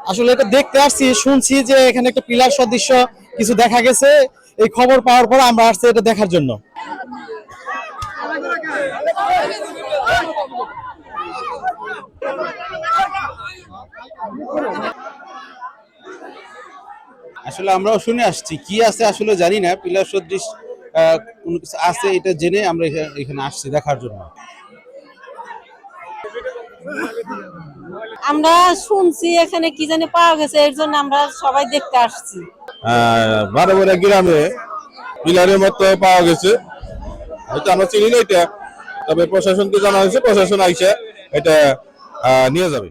আসলে এটা দেখতে আসছি, শুনছি যে এখানে একটা পিলার সদৃশ্য কিছু দেখা গেছে। এই খবর পাওয়ার পর আমরা আসছি এটা দেখার জন্য। আসলে আমরাও শুনে আসছি, কি আছে আসলে জানি না, পিলার সদৃশ কোনো কিছু আছে এটা জেনে আমরা এখানে আসছি দেখার জন্য। আমরা শুনছি এখানে কি জানি পাওয়া গেছে, এর জন্য আমরা সবাই দেখতে আসছি। বারোবরা গ্রামে পিলারের মতো পাওয়া গেছে, হয়তো আমরা চিনি না এটা, তবে প্রশাসনকে জানা হয়েছে, প্রশাসন আইসা এটা নিয়ে যাবে।